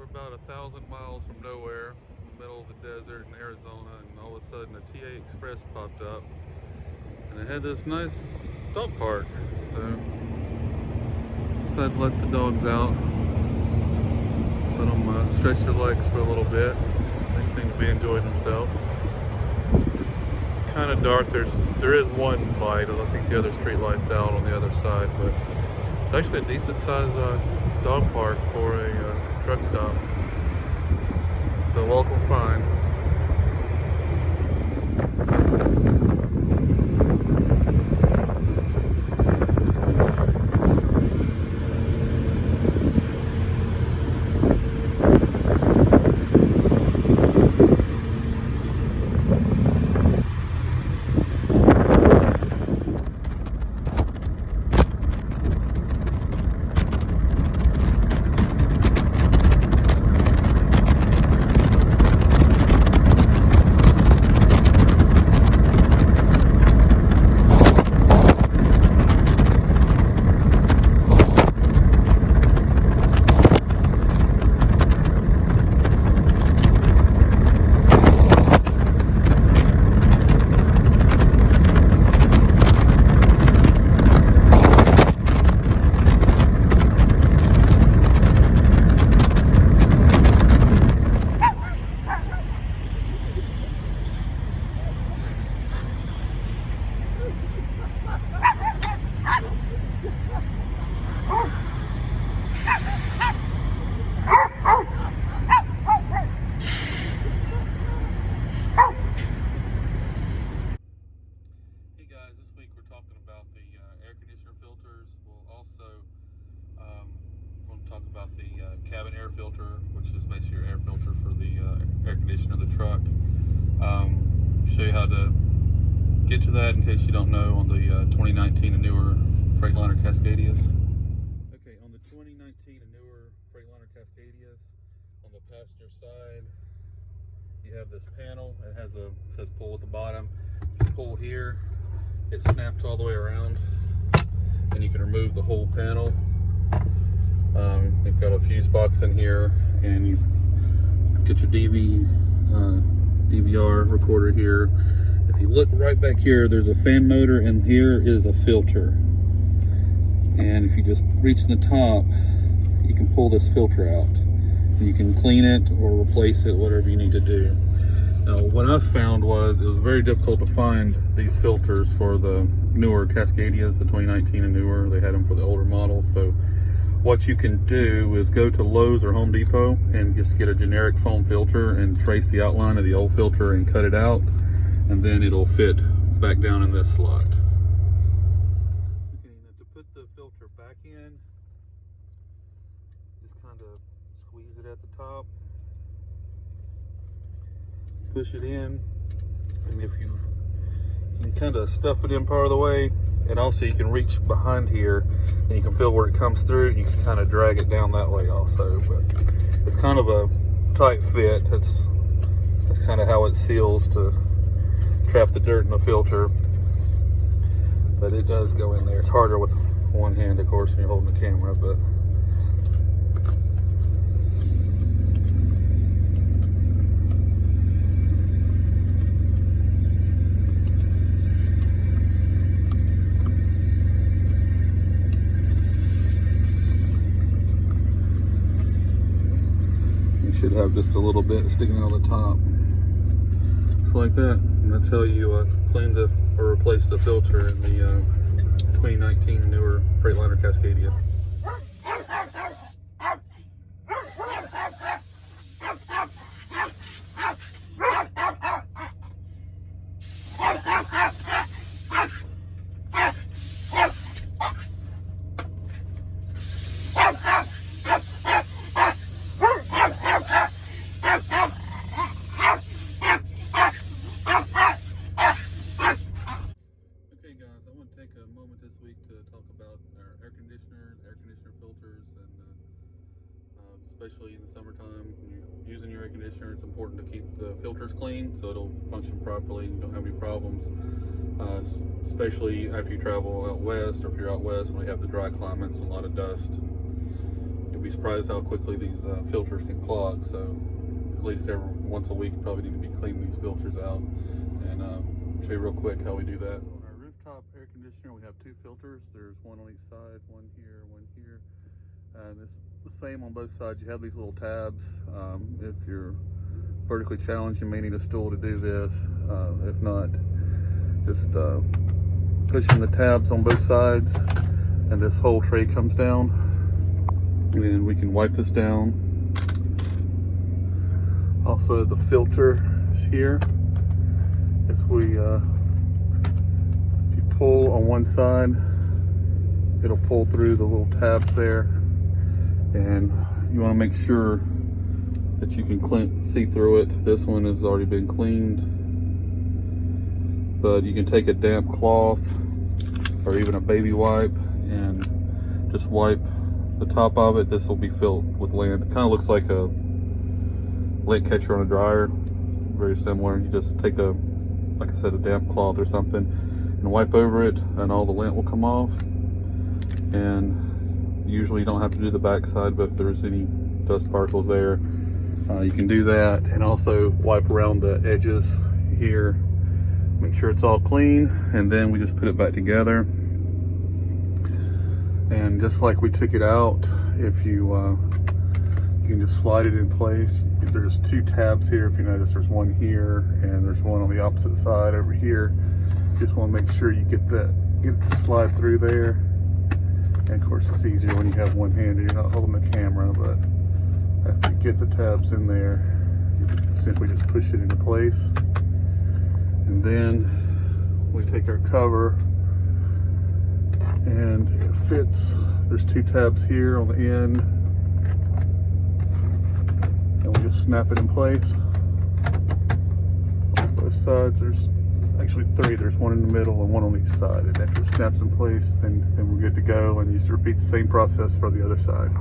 about 1,000 miles from nowhere, in the middle of the desert in Arizona, and all of a sudden a TA Express popped up, and it had this nice dog park. So decided to let the dogs out, let them stretch their legs for a little bit. They seem to be enjoying themselves. It's kind of dark. There is one light. I think the other street light's out on the other side, but it's actually a decent sized dog park for a truck stop. So welcome find. About the cabin air filter, which is basically your air filter for the air conditioner of the truck. Show you how to get to that in case you don't know on the 2019 and newer Freightliner Cascadias. Okay, on the 2019 and newer Freightliner Cascadias, on the passenger side, you have this panel. It says pull at the bottom. If you pull here, it snaps all the way around, and you can remove the whole panel. You've got a fuse box in here, and you get your DVR recorder here. If you look right back here, there's a fan motor, and here is a filter. And if you just reach in the top, you can pull this filter out. And you can clean it or replace it, whatever you need to do. Now, what I found was it was very difficult to find these filters for the newer Cascadias, the 2019 and newer. They had them for the older models. So what you can do is go to Lowe's or Home Depot and just get a generic foam filter and trace the outline of the old filter and cut it out, and then it'll fit back down in this slot. Okay, now to put the filter back in, just kind of squeeze it at the top, push it in, and if you can kind of stuff it in part of the way, and also you can reach behind here and you can feel where it comes through, and you can kind of drag it down that way also. But it's kind of a tight fit. That's kind of how it seals to trap the dirt in the filter. But it does go in there. It's harder with one hand, of course, when you're holding the camera, but should have just a little bit sticking out of the top. Just like that. And that's how you clean or replace the filter in the 2019 newer Freightliner Cascadia. Especially in the summertime, when you're using your air conditioner, it's important to keep the filters clean so it'll function properly and you don't have any problems. Especially after you travel out west, or if you're out west and we have the dry climates and a lot of dust. You'll be surprised how quickly these filters can clog. So at least every once a week, you probably need to be cleaning these filters out. And show you real quick how we do that. So on our rooftop air conditioner, we have 2 filters. There's one on each side, one here, one here. And it's the same on both sides. You have these little tabs. If you're vertically challenged, you may need a stool to do this. If not, just pushing the tabs on both sides, and this whole tray comes down, and we can wipe this down. Also, the filter is here. If you pull on one side, it'll pull through the little tabs there, and you want to make sure that you can see through it. This one has already been cleaned, but you can take a damp cloth or even a baby wipe and just wipe the top of it. This will be filled with lint. It kind of looks like a lint catcher on a dryer, very similar. You just take like I said, a damp cloth or something and wipe over it, and all the lint will come off. And usually you don't have to do the back side, but if there's any dust particles there, you can do that. And also wipe around the edges here, make sure it's all clean, and then we just put it back together. And just like we took it out, if you can just slide it in place. There's 2 tabs here. If you notice, there's one here and there's one on the opposite side over here. Just want to make sure you get it to slide through there. And of course, it's easier when you have one hand and you're not holding the camera, but after you get the tabs in there, you simply just push it into place. And then we take our cover, and it fits. There's 2 tabs here on the end, and we just snap it in place. On both sides, there's actually 3. There's one in the middle and one on each side, and that just snaps in place, and we're good to go. And you just repeat the same process for the other side.